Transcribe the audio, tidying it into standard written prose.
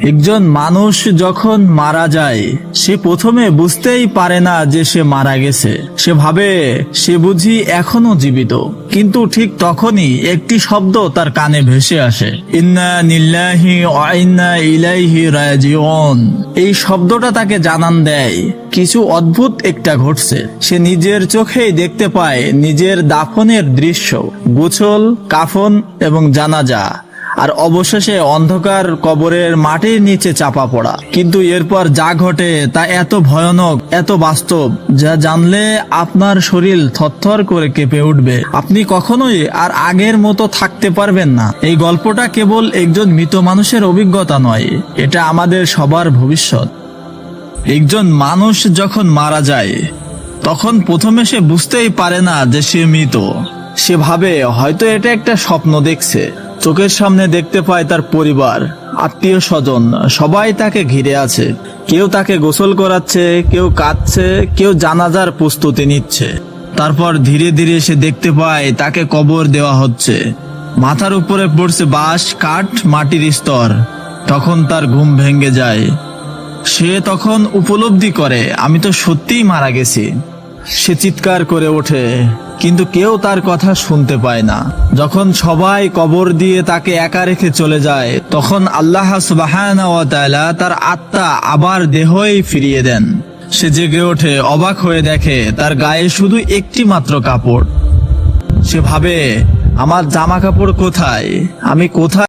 একজন মানুষ যখন মারা যায় সে প্রথমে বুঝতেই পারে না যে সে মারা গেছে। সে ভাবে সে বুঝি এখনো জীবিত, কিন্তু ঠিক তখনই একটি শব্দ তার কানে ভেসে আসে, ইন্না লিল্লাহি ওয়া ইন্না ইলাইহি রাজিউন। এই শব্দটা তাকে জানান দেয় কিছু অদ্ভুত একটা ঘটছে। সে নিজের চোখেই দেখতে পায় নিজের দাফনের দৃশ্য, গোসল, কাফন এবং জানাজা, আর অবশেষে অন্ধকার কবরের মাটির নিচে চাপা পড়া। কিন্তু এরপর যা ঘটে তা এত ভয়ানক, এত বাস্তব, যা জানলে আপনার শরীর থরথর করে কেঁপে উঠবে। আপনি কখনোই আর আগের মতো থাকতে পারবেন না। এই গল্পটা কেবল একজন মৃত মানুষের অভিজ্ঞতা নয়, এটা আমাদের সবার ভবিষ্যৎ। একজন মানুষ যখন মারা যায় তখন প্রথমে সে বুঝতেই পারে না যে সে মৃত। সে ভাবে হয়তো এটা একটা স্বপ্ন দেখছে। চোখের সামনে দেখতে পায় তার পরিবার, আত্মীয় স্বজন, সবাই তাকে ঘিরে আছে। কেউ তাকে গোসল করাচ্ছে, কেউ কাঁদছে, কেউ জানাজার প্রস্তুতি নিচ্ছে। তারপর ধীরে ধীরে সে দেখতে পায় তাকে কবর দেওয়া হচ্ছে। মাথার উপরে পড়ছে বাঁশ, কাঠ, মাটির স্তর। তখন তার ঘুম ভেঙে যায়। সে তখন উপলব্ধি করে, আমি তো সত্যিই মারা গেছি। সে চিৎকার করে ওঠে, কিন্তু কেউ তার কথা শুনতে পায় না। যখন সবাই কবর দিয়ে তাকে একা রেখে চলে যায়, তখন আল্লাহ সুবহানাহু ওয়া তাআলা তার আত্মা আবার দেহই ফিরিয়ে দেন। সে জেগে ওঠে, অবাক হয়ে দেখে তার গায়ে শুধু একটি মাত্র কাপড়। সে ভাবে, আমার জামা কাপড় কোথায়? আমি কোথায়?